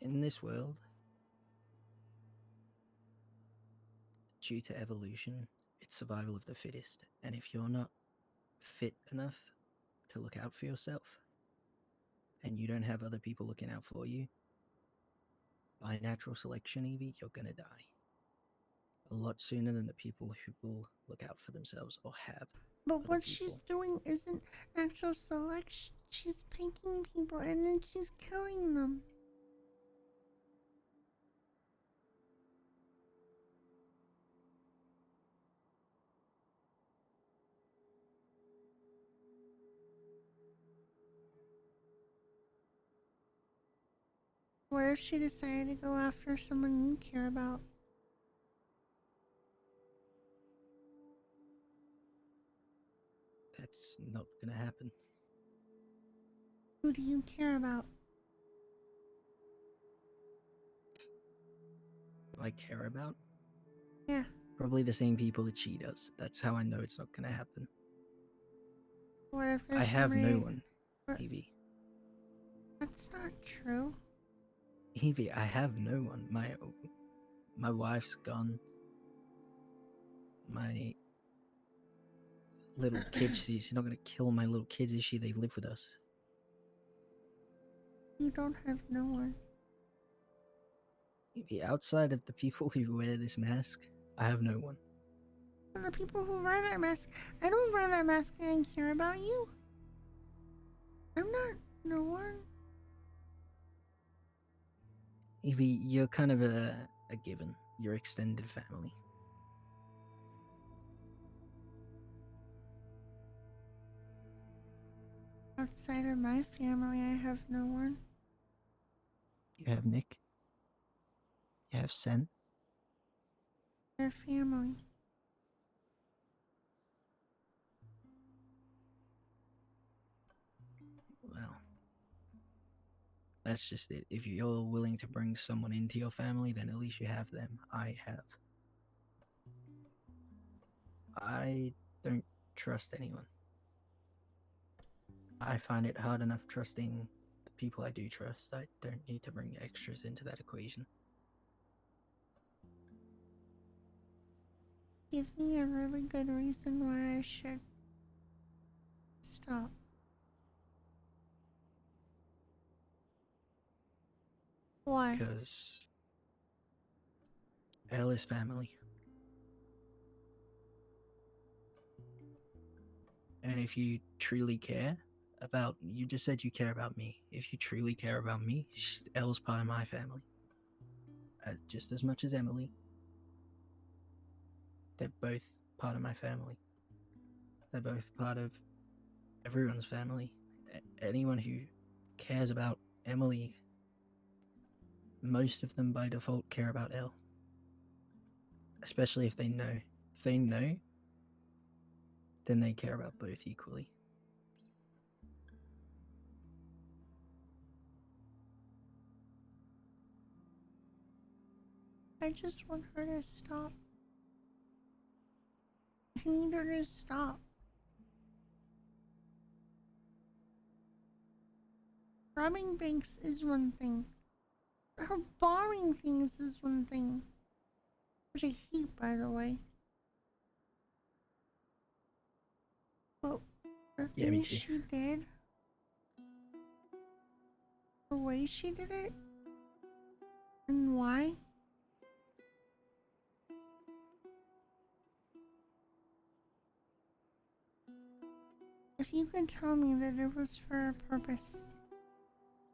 In this world, due to evolution, it's survival of the fittest. And if you're not fit enough to look out for yourself and you don't have other people looking out for you, by natural selection, Evie, you're gonna die. A lot sooner than the people who will look out for themselves or have But other what she's people. doing isn't natural selection. She's picking people and then she's killing them. What if she decided to go after someone you care about? That's not gonna happen. Who do you care about? Do I care about? Yeah. Probably the same people that she does. That's how I know it's not gonna happen. What if I there's have no somebody... one, But Evie. that's not true. Evie, I have no one. My wife's gone. My little kids, she's not gonna kill my little kids, is she? They live with us. You don't have no one. Evie, outside of the people who wear this mask, I have no one. And the people who wear that mask, I don't wear that mask and care about you. I'm not no one. Evie, you're kind of a given. You're extended family. Outside of my family, I have no one. You have Nick. You have Sen. They're family. Well, that's just it. If you're willing to bring someone into your family, then at least you have them. I have. I don't trust anyone. I find it hard enough trusting the people I do trust. I don't need to bring extras into that equation. Give me a really good reason why I should stop. Why? Because Elle is family. And if you truly care about, you just said you care about me. If you truly care about me, Elle's part of my family. Just as much as Emily. They're both part of my family. They're both part of everyone's family. Anyone who cares about Emily, most of them by default care about Elle. Especially if they know. If they know, then they care about both equally. I just want her to stop. I need her to stop. Robbing banks is one thing. Her bombing things is one thing. Which I hate, by the way. But the Yeah, me things too. she did, the way she did it, and why, if you could tell me that it was for a purpose,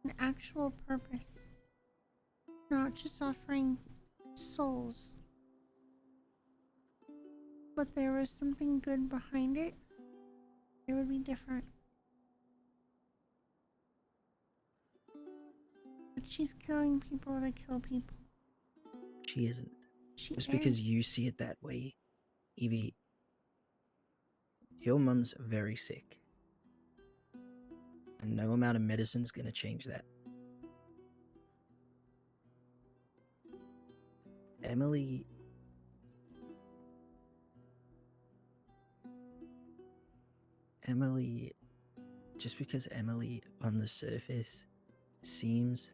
an actual purpose, not just offering souls, but there was something good behind it, it would be different. But she's killing people to kill people. She isn't. She Just because you is. see it that way, Evie, your mum's very sick. And no amount of medicine's gonna change that. Emily. Emily. Just because Emily on the surface seems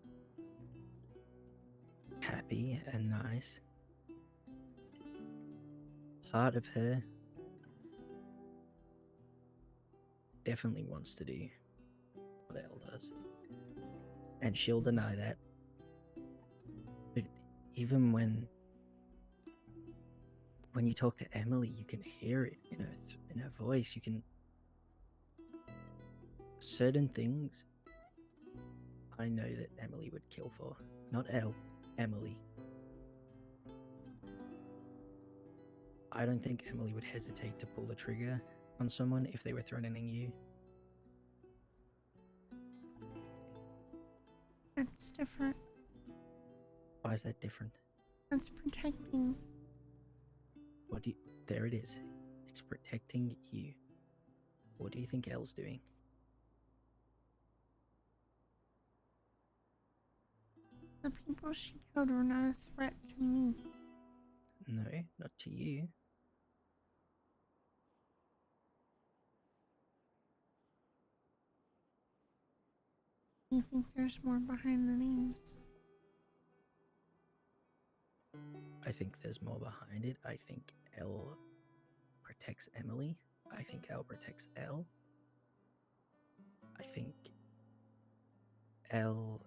happy and nice. Part of her definitely wants to do what Elle does. And she'll deny that. But even when you talk to Emily, you can hear it in her voice. You can certain things I know that Emily would kill for. Not Elle, Emily. I don't think Emily would hesitate to pull the trigger on someone if they were threatening you. That's different. Why is that different? That's protecting. There it is. It's protecting you. What do you think Elle's doing? The people she killed were not a threat to me. No, not to you. You think there's more behind the names? I think there's more behind it. I think Elle protects Emily. I think Elle protects Elle. I think Elle.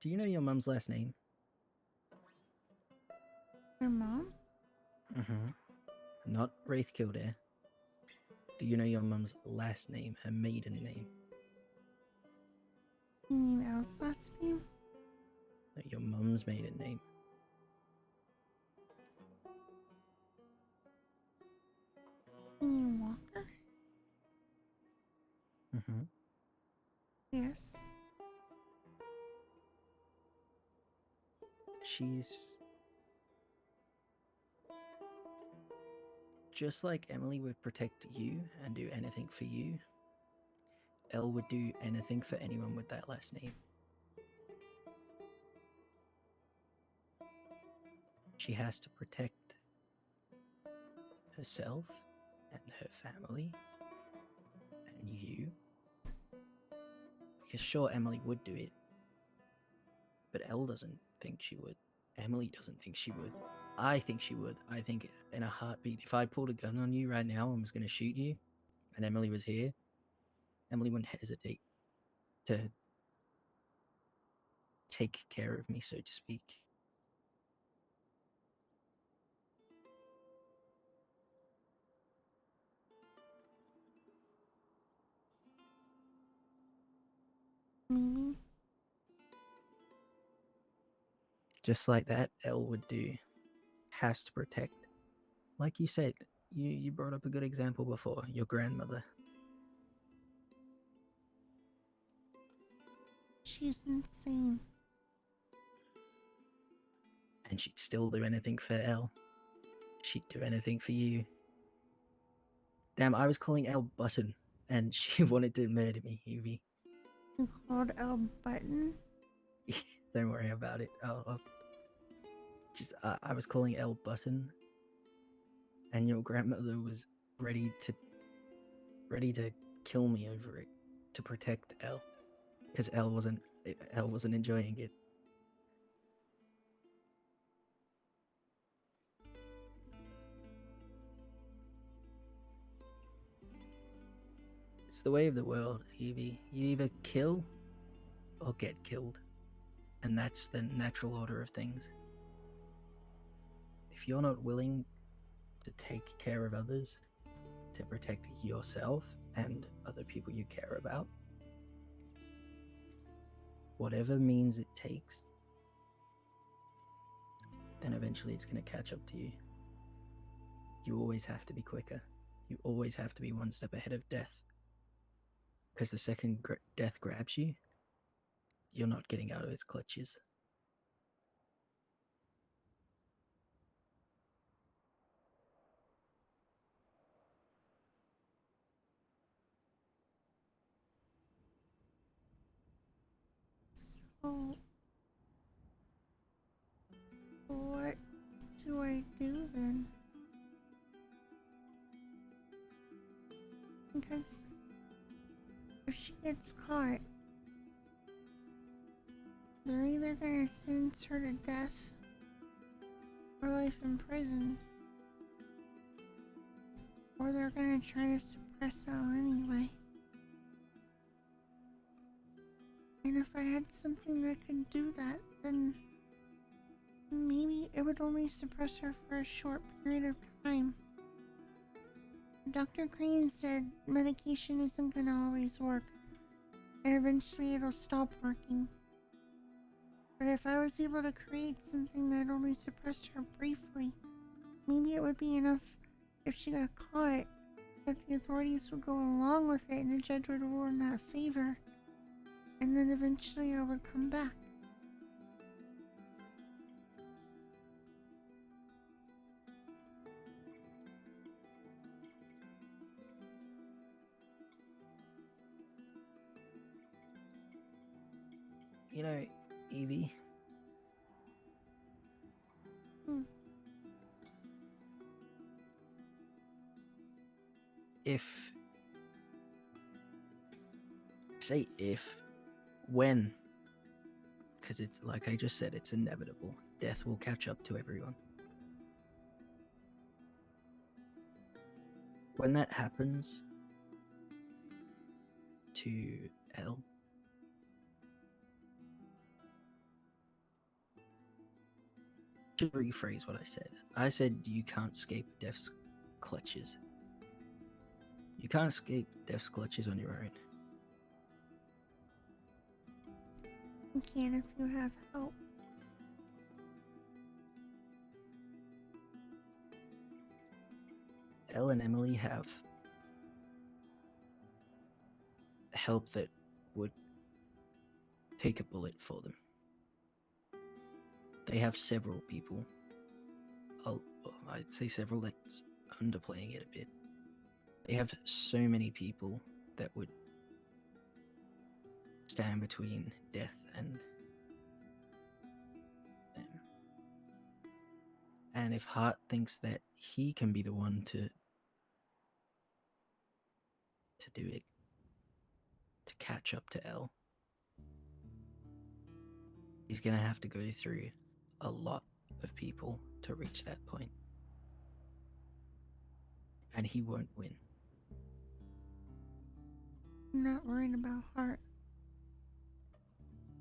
Do you know your mum's last name? My mom? Mm-hmm. Not Wraith Kildare. Do you know your mum's last name, her maiden name? You mean Elle's last name? No, your mum's maiden name. You mean Walker? Mm-hmm. Yes. She's just like Emily would protect you and do anything for you. Elle would do anything for anyone with that last name. She has to protect herself and her family and you. Because sure, Emily would do it, but Elle doesn't think she would. Emily doesn't think she would. I think she would. I think in a heartbeat, if I pulled a gun on you right now and was going to shoot you, and Emily was here, Emily wouldn't hesitate to take care of me, so to speak. Maybe. Just like that, Elle would do. Has to protect. Like you said, you brought up a good example before, your grandmother. She's insane. And she'd still do anything for Elle. She'd do anything for you. Damn, I was calling Elle Button, and she wanted to murder me, Evie. You called Elle Button? Don't worry about it. I was calling Elle Button, and your grandmother was ready to kill me over it to protect Elle, because Elle wasn't enjoying it. It's the way of the world, Evie. You either kill or get killed, and that's the natural order of things. If you're not willing to take care of others, to protect yourself and other people you care about, whatever means it takes, then eventually it's going to catch up to you. You always have to be quicker. You always have to be one step ahead of death. Because the second death grabs you, you're not getting out of its clutches. So, what do I do then? Because if she gets caught, they're either gonna sentence her to death or life in prison, or they're gonna try to suppress Elle anyway. And if I had something that could do that, then maybe it would only suppress her for a short period of time. Dr. Crane said medication isn't gonna always work, and eventually it'll stop working. But if I was able to create something that only suppressed her briefly, maybe it would be enough if she got caught that the authorities would go along with it and the judge would rule in that favor, and then eventually I would come back. You know, Evie. If, when, because it's like I just said, it's inevitable. Death will catch up to everyone. When that happens to Elle, to rephrase what I said. I said you can't escape death's clutches. You can't escape death's clutches on your own. You can if you have help. Elle and Emily have help that would take a bullet for them. They have several people. I'd say several, that's underplaying it a bit. They have so many people that would stand between death and them. And if Hart thinks that he can be the one to do it, to catch up to Elle, he's gonna have to go through a lot of people to reach that point. And he won't win. I'm not worried about Hart.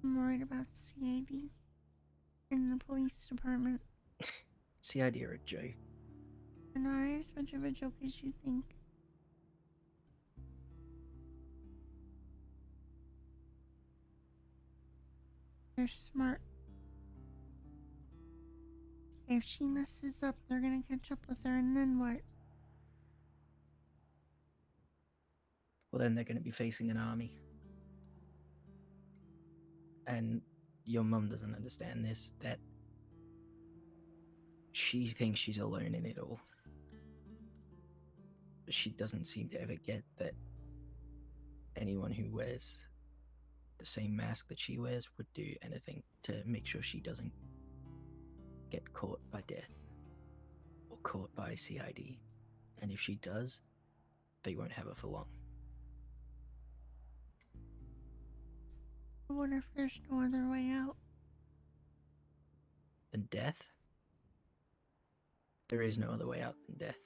I'm worried about CID and the police department. CID are a joke. They're not as much of a joke as you think. They're smart. If she messes up, they're gonna catch up with her, and then what? Well, then they're going to be facing an army. And your mum doesn't understand this, that she thinks she's alone in it all. But she doesn't seem to ever get that anyone who wears the same mask that she wears would do anything to make sure she doesn't get caught by death or caught by CID. And if she does, they won't have her for long. What if there's no other way out? Than death? There is no other way out than death.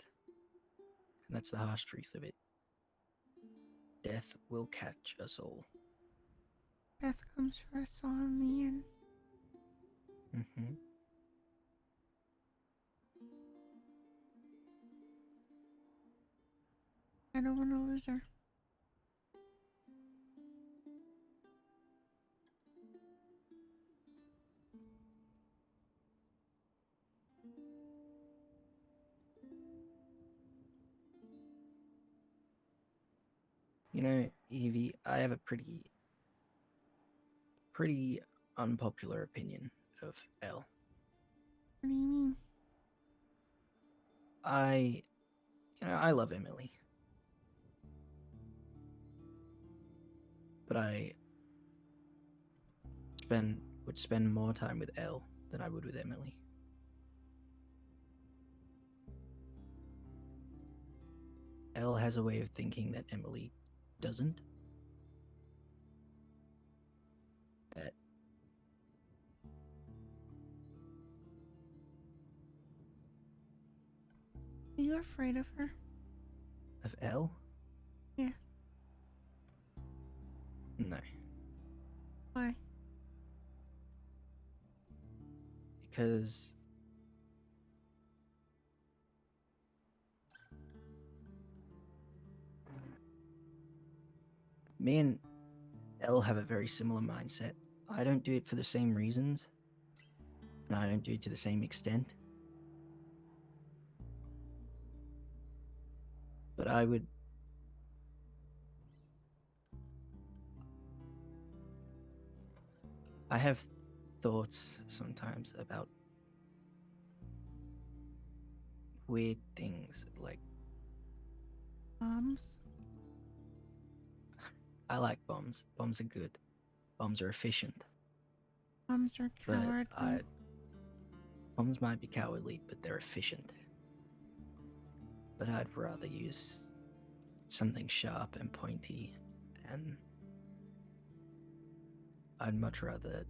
And that's the harsh truth of it. Death will catch us all. Death comes for us all in the end. Mm-hmm. I don't want to lose her. You know, Evie, I have a pretty unpopular opinion of Elle. What do you mean? I love Emily. But I would spend more time with Elle than I would with Emily. Elle has a way of thinking that Emily doesn't. That Are you afraid of her? of Elle? Yeah. No, Why? because me and Elle have a very similar mindset. I don't do it for the same reasons, and I don't do it to the same extent. But I have thoughts sometimes about weird things. Like, Bombs? I like bombs. Bombs are good. Bombs are efficient. Bombs are But cowardly. bombs might be cowardly, but they're efficient. But I'd rather use something sharp and pointy, and I'd much rather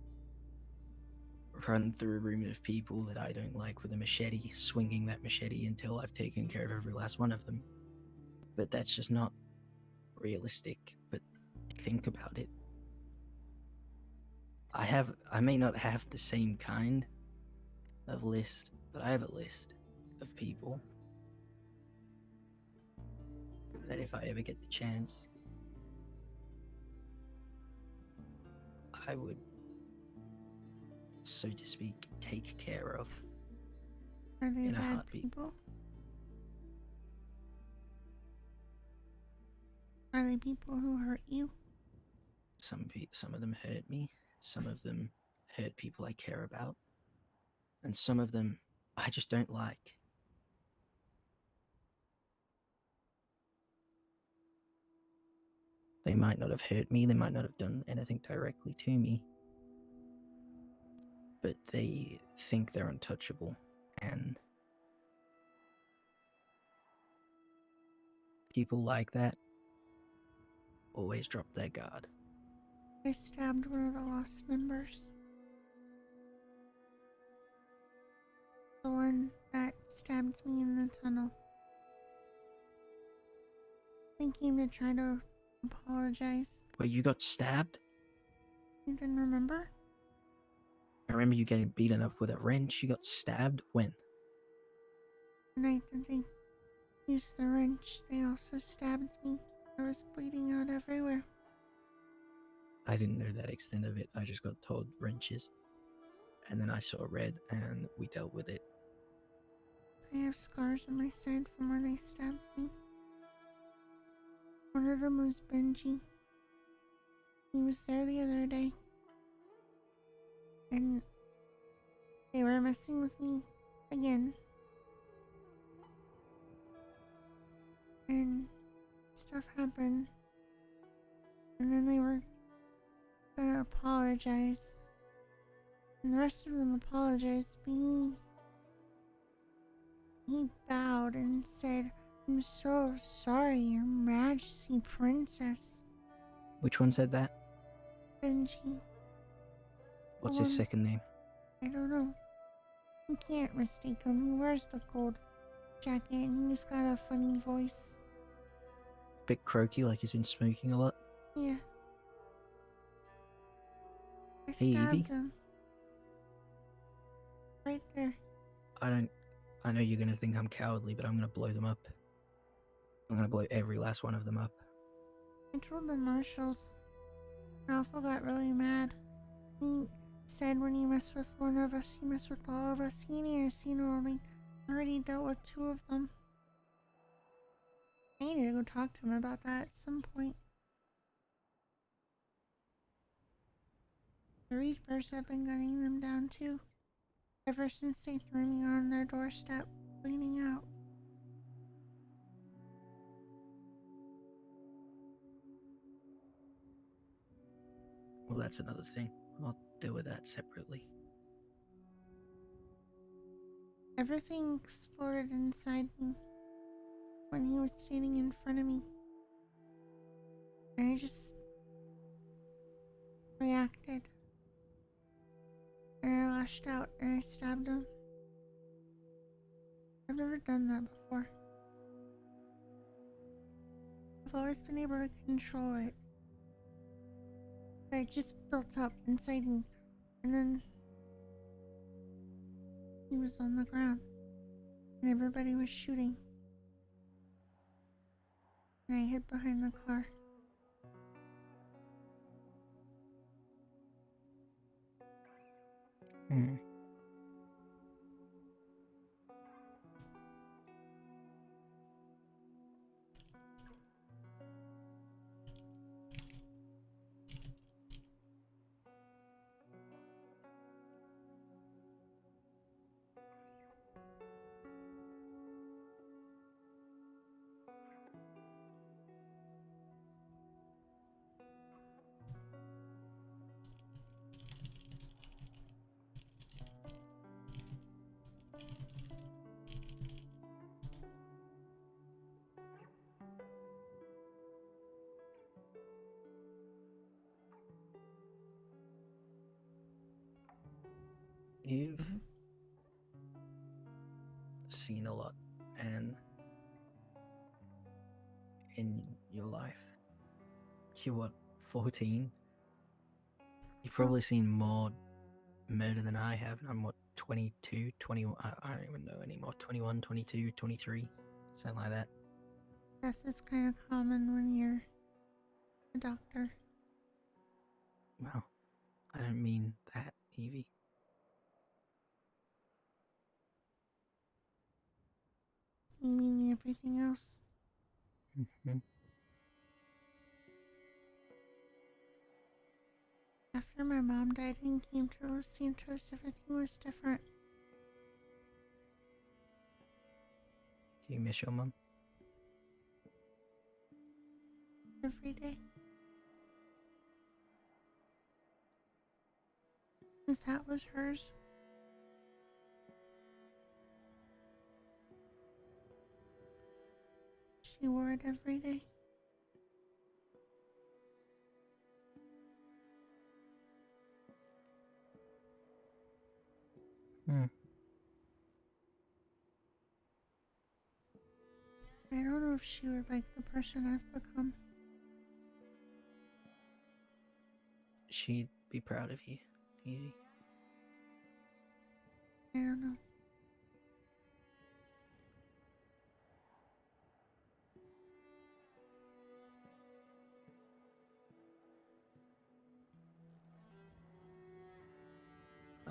run through a room of people that I don't like with a machete, swinging that machete until I've taken care of every last one of them. But that's just not realistic. But think about it. I may not have the same kind of list, but I have a list of people that if I ever get the chance, I would, so to speak, take care of Are they in a bad heartbeat. people? Are they people who hurt you? Some of them hurt me, some of them hurt people I care about, and some of them I just don't like. They might not have hurt me, they might not have done anything directly to me, but they think they're untouchable, and people like that always drop their guard. I stabbed one of the Lost members. The one that stabbed me in the tunnel. They came to try to apologize. Where you got stabbed? You didn't remember? I remember you getting beaten up with a wrench. You got stabbed? When? The night that they used the wrench, they also stabbed me. I was bleeding out everywhere. I didn't know that extent of it. I just got told wrenches. And then I saw red and we dealt with it. I have scars on my side from where they stabbed me. One of them was Benji. He was there the other day. And they were messing with me again. And stuff happened. And then they were gonna apologize. And the rest of them apologized. He bowed and said, "I'm so sorry, Your Majesty, Princess." Which one said that? Benji. What's his second name? I don't know. You can't mistake him. He wears the gold jacket and he's got a funny voice. Bit croaky, like he's been smoking a lot. Yeah. I Hey, stabbed Evie? him. Right there. I know you're gonna think I'm cowardly, but I'm gonna blow them up. I'm gonna blow every last one of them up. I told the marshals. Alpha got really mad. He said when you mess with one of us, you mess with all of us. He and Asino only already dealt with 2 of them. I need to go talk to him about that at some point. The Reapers have been gunning them down too. Ever since they threw me on their doorstep, bleeding out. Well, that's another thing. I'll deal with that separately. Everything exploded inside me. when he was standing in front of me. And I just reacted. And I lashed out and I stabbed him. I've never done that before. I've always been able to control it. But it just built up inside me. And then he was on the ground. And everybody was shooting. And I hid behind the car. Hmm. You've seen a lot, and in your life, you're what, 14? You've probably seen more murder than I have, and I'm what, 22, 21? I don't even know anymore. 21, 22, 23, something like that. Death is kind of common when you're a doctor. Well, I don't mean that, Evie. You mean everything else? Mm-hmm. After my mom died and came to Los Santos, everything was different. Do you miss your mum? Every day. His hat was hers. She wore it every day. Hmm. I don't know if she would like the person I've become. She'd be proud of you, Evie. I don't know.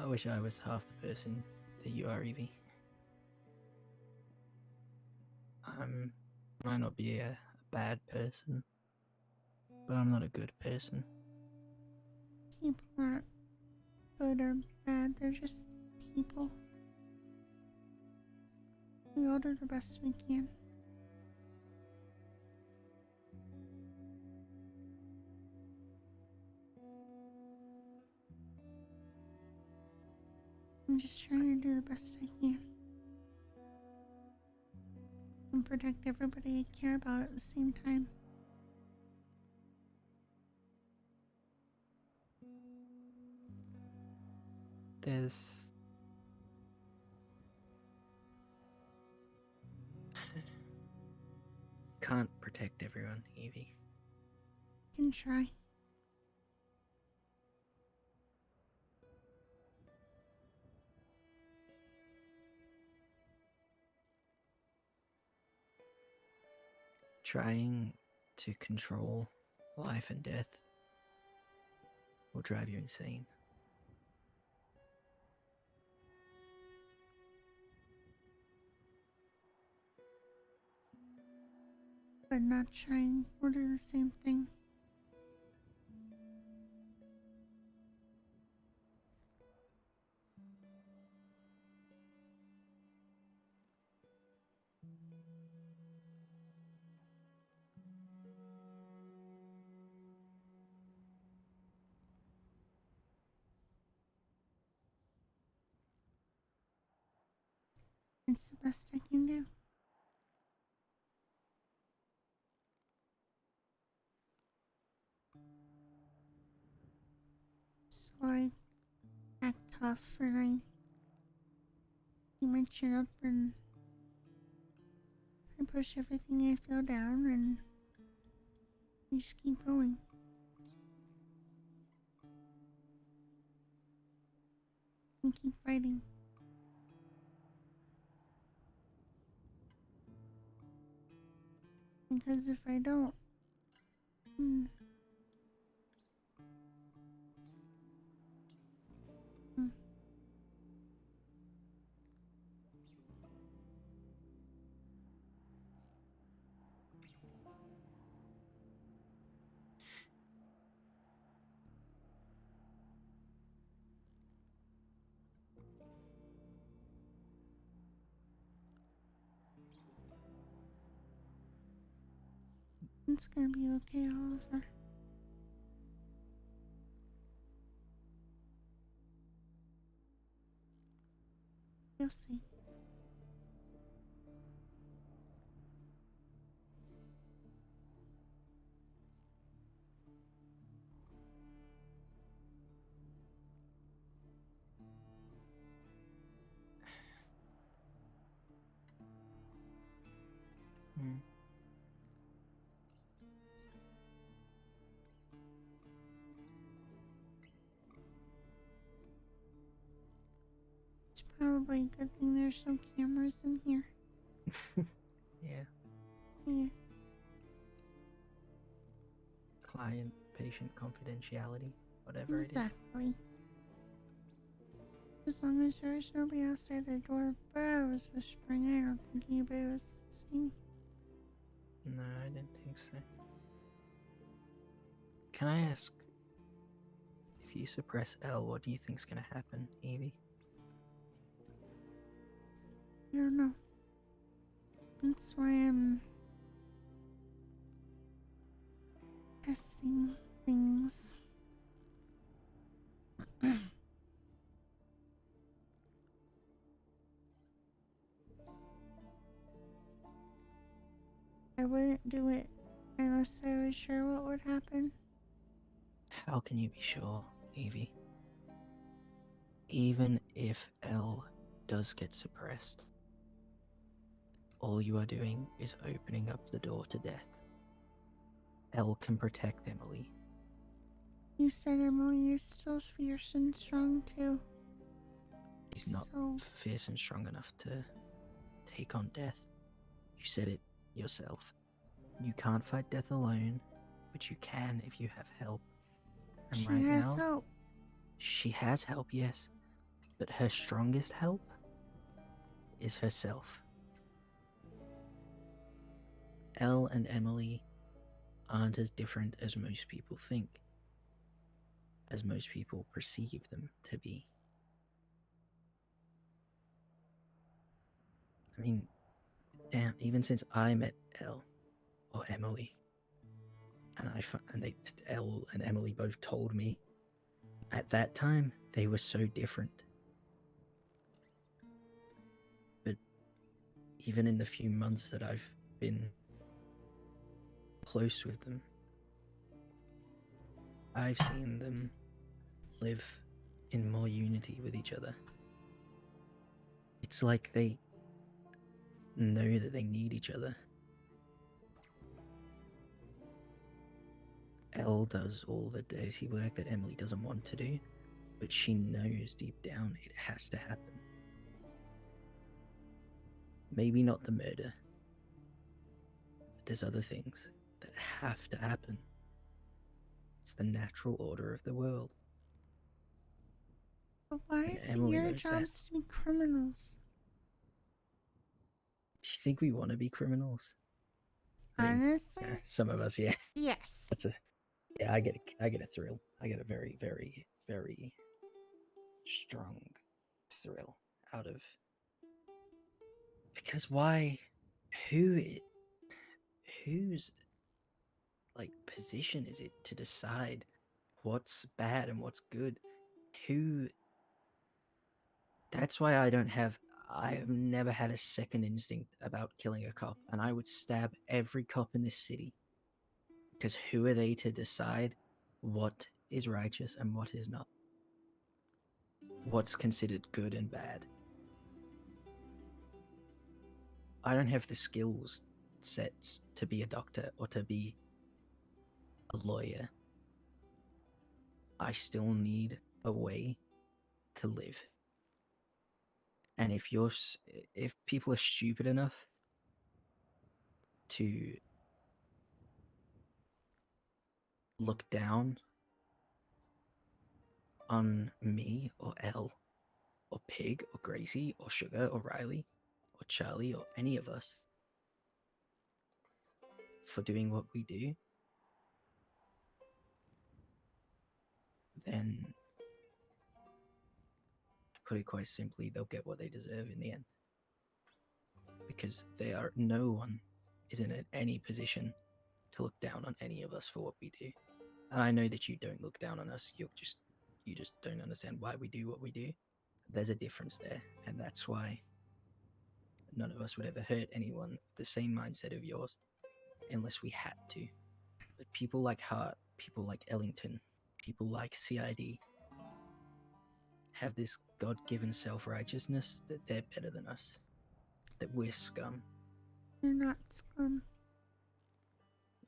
I wish I was half the person that you are, Evie. I might not be a bad person, but I'm not a good person. People aren't good or bad, they're just people. We all do the best we can. I'm just trying to do the best I can. And protect everybody I care about at the same time. There's... Can't protect everyone, Evie. Can try. Trying to control life and death will drive you insane. But not trying will do the same thing. It's the best I can do. before I act tough and I keep my chin up and I push everything I feel down and I just keep going. And keep fighting. Because if I don't, hmm, hmm, it's gonna be okay, Oliver. You'll see. Mm. It's probably a good thing there's no cameras in here. Yeah. Yeah. Client patient confidentiality, whatever Exactly. As long as there was nobody outside the door, but I was whispering, I don't think anybody was listening. it is. No, I didn't think so. Can I ask, if you suppress L, what do you think's gonna happen, Evie? I don't know. That's why I'm testing things. I wouldn't do it unless I was sure what would happen. How can you be sure, Evie? Even if L does get suppressed, all you are doing is opening up the door to death. L can protect Emily. You said Emily is still fierce and strong too. She's not So, fierce and strong enough to take on death. You said it yourself. You can't fight death alone, but you can if you have help. And she right has now, help. she has help, yes, but her strongest help is herself. Elle and Emily aren't as different as most people think, as most people perceive them to be. I mean, damn, even since I met Elle or Emily, and Elle and Emily both told me at that time they were so different. But even in the few months that I've been close with them, I've seen them live in more unity with each other. It's like they know that they need each other. Elle does all the dirty work that Emily doesn't want to do, but she knows deep down it has to happen. Maybe not the murder, but there's other things that have to happen. It's the natural order of the world. But why And is it Emily your knows that. jobs to be criminals? Do you think we want to be criminals? I mean, Honestly? some of us, yeah. Yes. Yeah, I get a thrill. I get a very, very, very strong thrill out of, because why? Whose like position is it to decide what's bad and what's good? Who? That's why I have never had a second instinct about killing a cop, and I would stab every cop in this city. Because who are they to decide what is righteous and what is not? what's considered good and bad. I don't have the skills sets to be a doctor or to be a lawyer. I still need a way to live. And if people are stupid enough to look down on me or Elle or Pig or Gracie or Sugar or Riley or Charlie or any of us for doing what we do, then to put it quite simply, they'll get what they deserve in the end. Because no one is in any position to look down on any of us for what we do. And I know that you don't look down on us. You just don't understand why we do what we do. There's a difference there, and that's why none of us would ever hurt anyone with the same mindset of yours, unless we had to. But people like Hart, people like Ellington, people like CID have this God-given self-righteousness that they're better than us, that we're scum. You're not scum.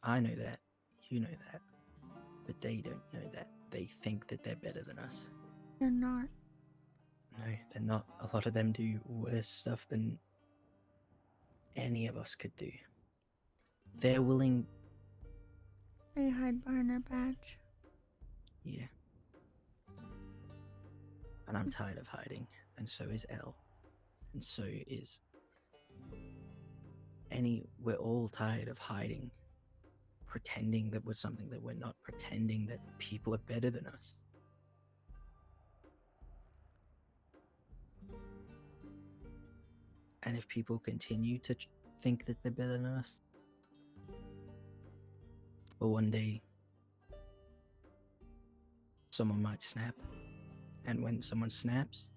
I know that, you know that, but they don't know that. They think that they're better than us. You're not. No, they're not. A lot of them do worse stuff than any of us could do. They're willing. They hide behind their badge. Yeah. And I'm tired of hiding, and so is Elle. And so is we're all tired of hiding, pretending that we're something that we're not, pretending that people are better than us. And if people continue to think that they're better than us, well, one day someone might snap. And when someone snaps,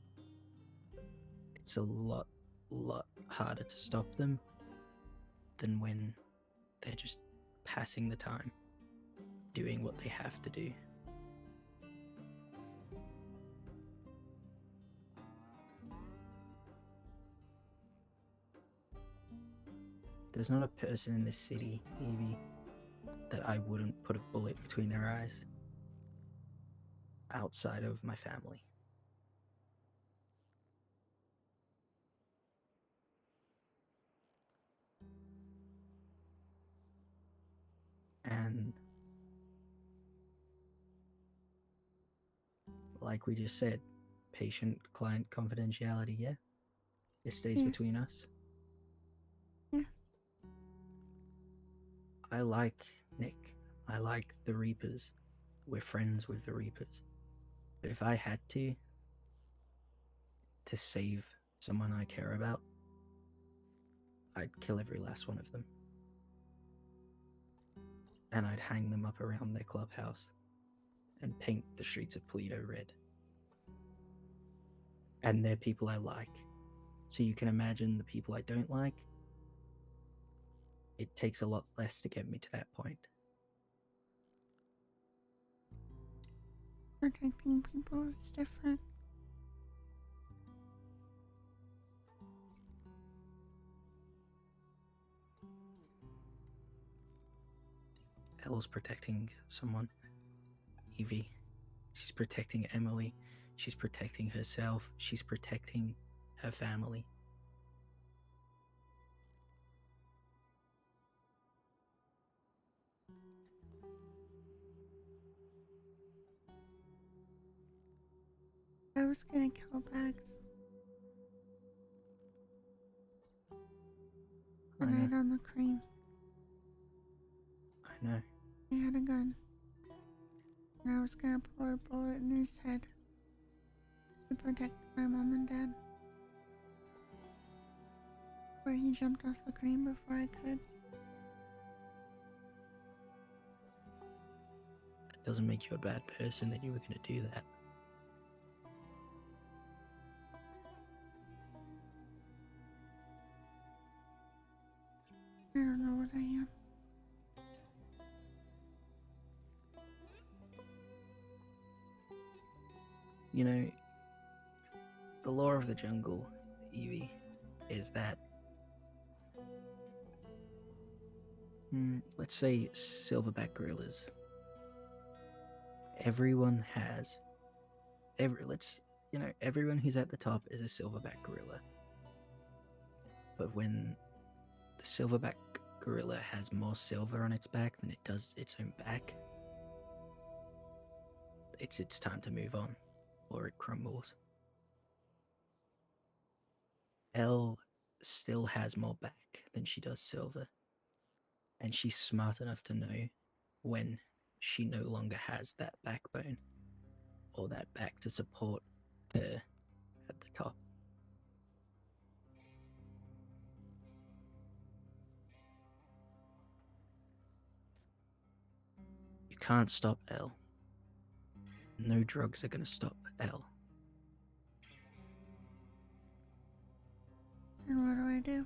it's a lot harder to stop them than when they're just passing the time, doing what they have to do. There's not a person in this city, Evie, that I wouldn't put a bullet between their eyes outside of my family. And like we just said, patient-client confidentiality, yeah? It stays between Yes. us. Yeah. I like Nick. I like the Reapers. We're friends with the Reapers. But if I had to save someone I care about, I'd kill every last one of them. And I'd hang them up around their clubhouse and paint the streets of Toledo red. And they're people I like. So you can imagine the people I don't like. It takes a lot less to get me to that point. Protecting people is different. Elle's protecting someone. Evie. She's protecting Emily. She's protecting herself. She's protecting her family. I was gonna kill Bags. The night on the crane. I know. He had a gun. And I was gonna pull a bullet in his head to protect my mom and dad. Where he jumped off the crane before I could. It doesn't make you a bad person that you were going to do that. I don't know what I am. You know, the law of the jungle, Evie, is that let's say silverback gorillas. Everyone has everyone who's at the top is a silverback gorilla. But when the silverback gorilla has more silver on its back than it does its own back, it's time to move on, or it crumbles. Elle still has more back than she does silver, and she's smart enough to know when she no longer has that backbone or that back to support her at the top. You can't stop Elle. No drugs are going to stop Elle. And what do I do?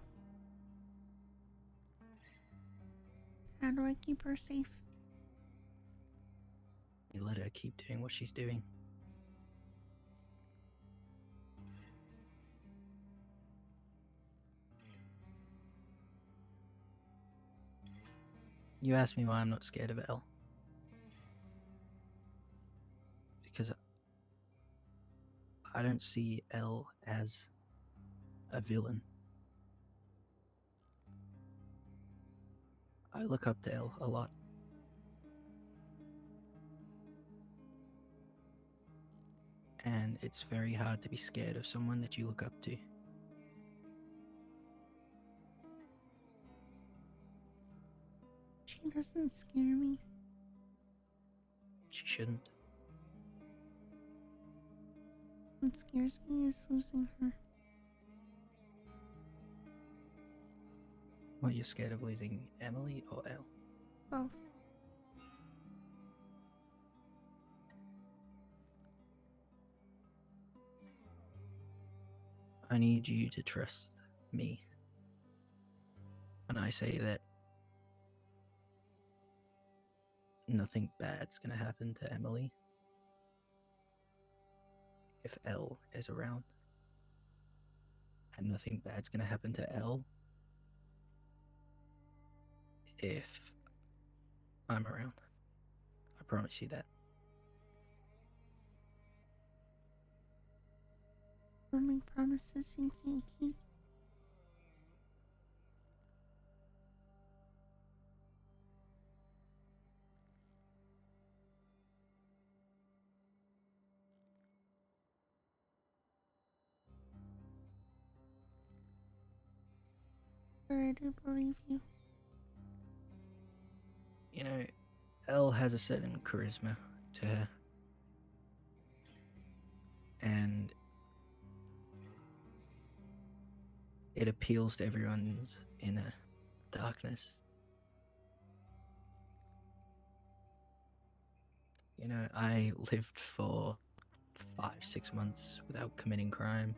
How do I keep her safe? You let her keep doing what she's doing. You ask me why I'm not scared of Elle. Because I don't see Elle as a villain. I look up to Elle a lot. And it's very hard to be scared of someone that you look up to. She doesn't scare me. She shouldn't. What scares me is losing her. Well, you're scared of losing Emily or Elle? Both. I need you to trust me when I say that nothing bad's gonna happen to Emily if Elle is around. And nothing bad's gonna happen to Elle if I'm around. I promise you that. Don't make promises you can't keep. But I do believe you. You know, Elle has a certain charisma to her. And it appeals to everyone's inner darkness. You know, I lived for 5-6 months without committing crime.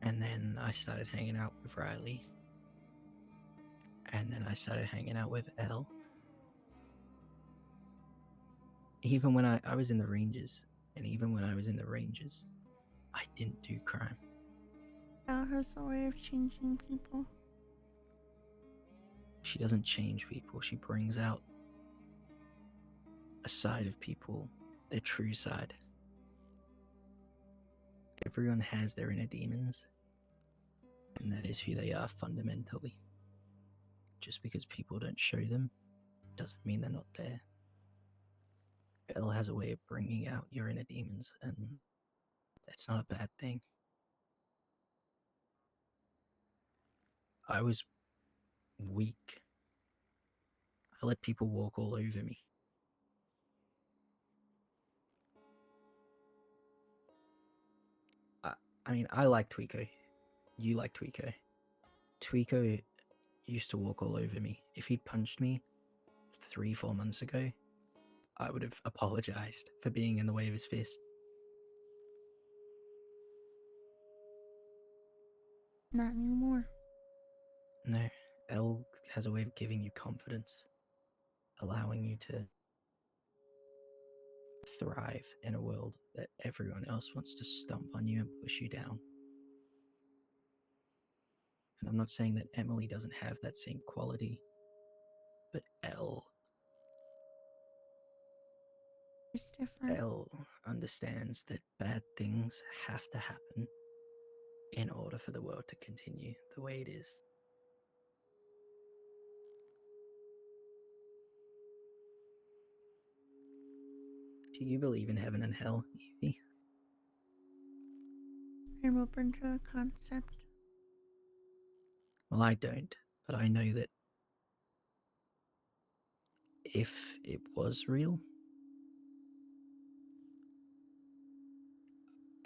And then I started hanging out with Riley. And then I started hanging out with Elle. Even when I was in the Rangers, and even when I was in the Rangers, I didn't do crime. Elle has a way of changing people. She doesn't change people, she brings out a side of people, their true side. Everyone has their inner demons, and that is who they are fundamentally. Just because people don't show them doesn't mean they're not there. Elle has a way of bringing out your inner demons, and that's not a bad thing. I was weak. I let people walk all over me. I mean, I like Tweeko. You like Tweeko. Tweeko used to walk all over me. If he'd punched me 3-4 months ago, I would have apologized for being in the way of his fist. Not anymore. No, Elle has a way of giving you confidence, allowing you to thrive in a world that everyone else wants to stomp on you and push you down. And I'm not saying that Emily doesn't have that same quality, but It's different. Elle understands that bad things have to happen in order for the world to continue the way it is. Do you believe in heaven and hell, Evie? I'm open to the concept. Well, I don't, but I know that if it was real,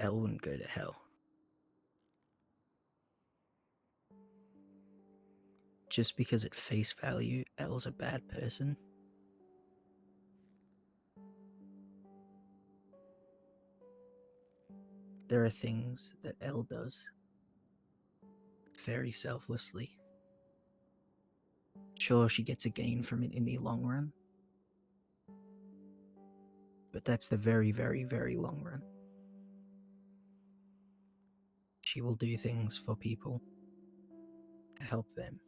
Elle wouldn't go to hell. Just because at face value, Elle's a bad person, there are things that Elle does very selflessly. Sure, she gets a gain from it in the long run, but that's the very, very, very long run. She will do things for people to help them,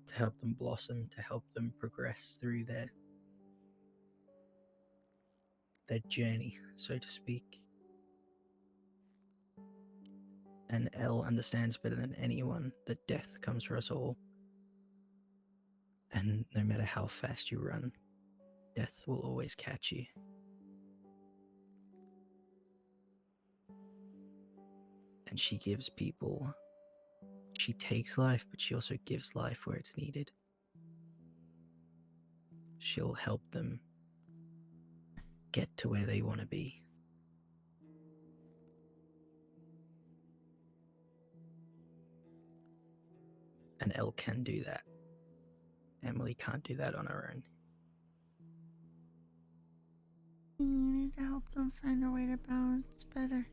to help them blossom, to help them progress through their journey, so to speak. And Elle understands better than anyone that death comes for us all. And no matter how fast you run, death will always catch you. And she gives people, she takes life, but she also gives life where it's needed. She'll help them get to where they want to be. And Elle can do that. Emily can't do that on her own. You need to help them find a way to balance better.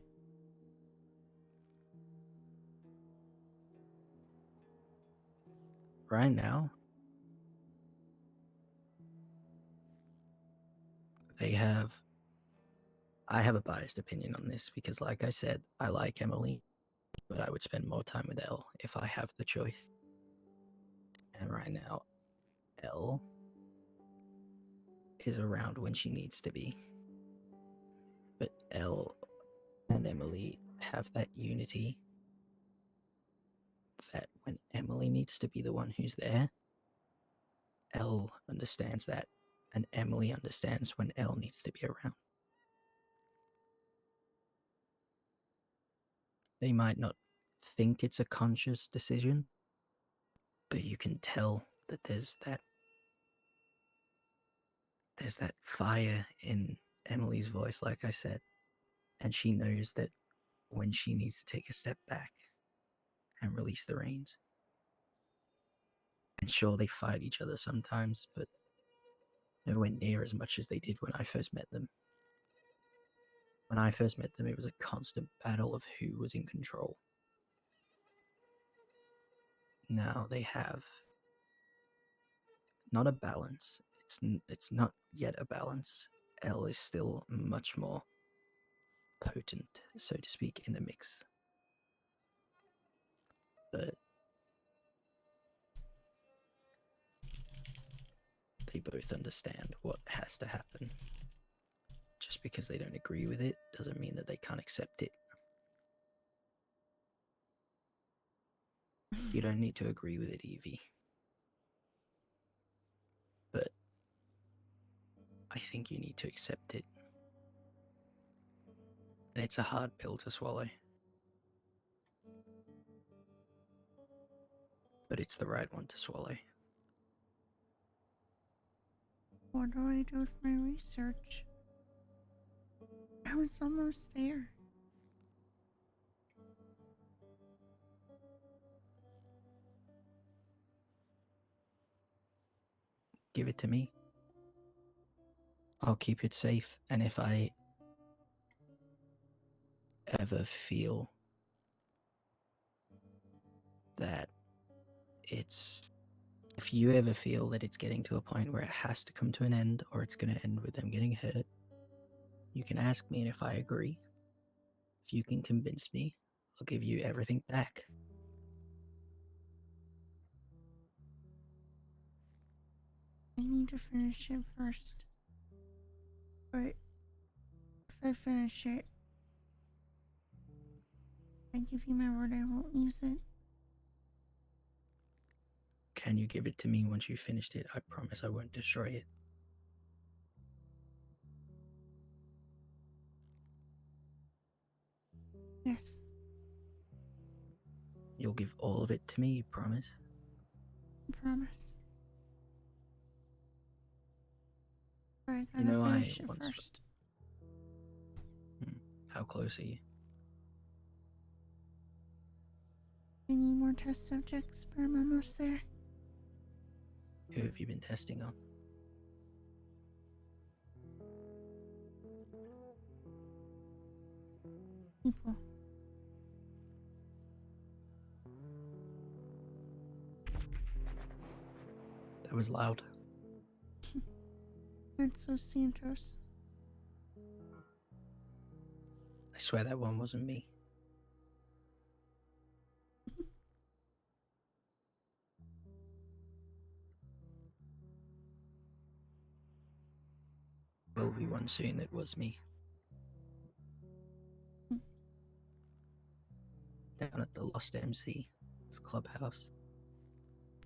Right now, I have a biased opinion on this because, like I said, I like Emily, but I would spend more time with Elle if I have the choice. And right now, Elle is around when she needs to be. But Elle and Emily have that unity that when Emily needs to be the one who's there, Elle understands that, and Emily understands when Elle needs to be around. They might not think it's a conscious decision, but you can tell that there's that fire in Emily's voice, like I said, and she knows that when she needs to take a step back and release the reins. And sure, they fight each other sometimes, but nowhere near as much as they did when I first met them. When I first met them, it was a constant battle of who was in control. Now they have not a balance. It's not yet a balance. Elle is still much more potent, so to speak, in the mix. But they both understand what has to happen. Just because they don't agree with it doesn't mean that they can't accept it. You don't need to agree with it, Evie. But I think you need to accept it. And it's a hard pill to swallow. But it's the right one to swallow. What do I do with my research? I was almost there. Give it to me. I'll keep it safe, and if I ever feel that it's If you ever feel that it's getting to a point where it has to come to an end or it's going to end with them getting hurt, you can ask me, and if I agree, if you can convince me, I'll give you everything back. I need to finish it first. But if I finish it, I give you my word I won't use it. Can you give it to me once you've finished it? I promise I won't destroy it. Yes. You'll give all of it to me, you promise? I promise. But I You gotta know, finish I it once- first. How close are you? I need more test subjects, but I'm almost there. Who have you been testing on? People. That was loud. That's so Santos. I swear that one wasn't me. Will be one soon that was me. Down at the Lost MC, this clubhouse.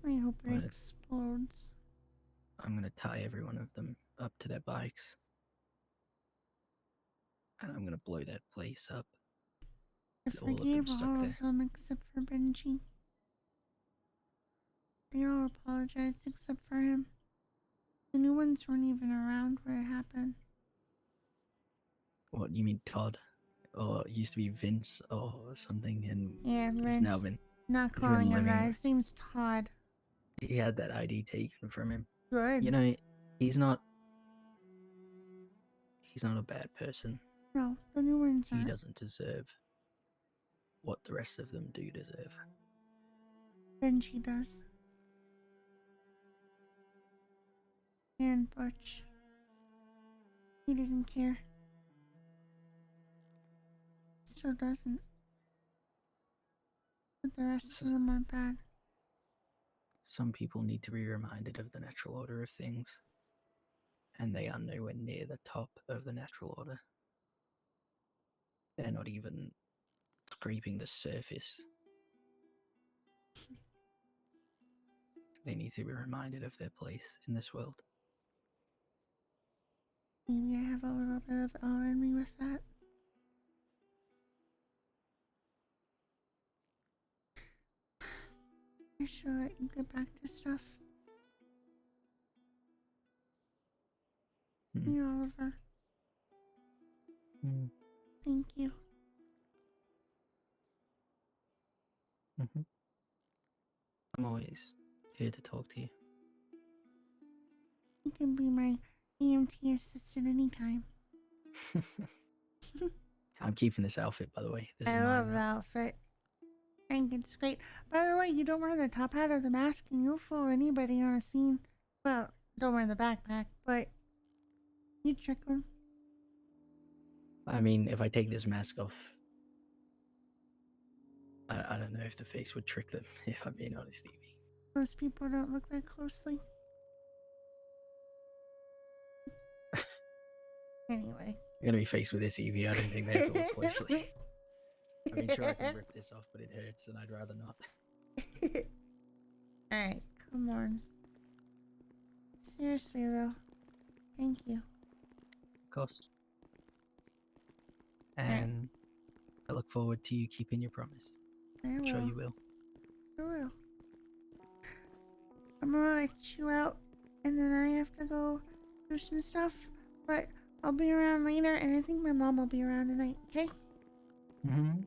I hope it Right. explodes. I'm gonna tie every one of them up to their bikes. And I'm gonna blow that place up. I All of them forgave stuck all there. of them except for Benji. They all apologized except for him. The new ones weren't even around when it happened. What, you mean Todd? Or it used to be Vince or something, and Yeah, he's now Vince. been... Not been calling him living that. with- His name's Todd. He had that ID taken from him. Good. You know, he's not a bad person. No, the new ones He aren't. doesn't deserve what the rest of them do deserve. Benji does. And Butch. He didn't care. Still doesn't. But the rest of them aren't bad. Some people need to be reminded of the natural order of things, and they are nowhere near the top of the natural order. They're not even scraping the surface. They need to be reminded of their place in this world. Maybe I have a little bit of L in me with that. I should let you get back to stuff. Hey, Oliver. Thank you. Mm-hmm. I'm always here to talk to you. You can be my EMT assistant anytime. I'm keeping this outfit, by the way. This I is love mine the now. outfit. I think it's great. By the way, you don't wear the top hat or the mask and you'll fool anybody on a scene. Well, don't wear the backpack, but you trick them. I mean, if I take this mask off, I don't know if the face would trick them, if I'm being honest, Evie. Most people don't look that closely. Anyway. You're gonna be faced with this, Evie. I don't think they have to look closely. I mean, sure, I can rip this off, but it hurts, and I'd rather not. Alright, come on. Seriously, though. Thank you. Of course. And I look forward to you keeping your promise. I will. I'm sure you will. I will. I'm gonna let you out, and then I have to go do some stuff, but I'll be around later, and I think my mom will be around tonight, okay? Mm-hmm.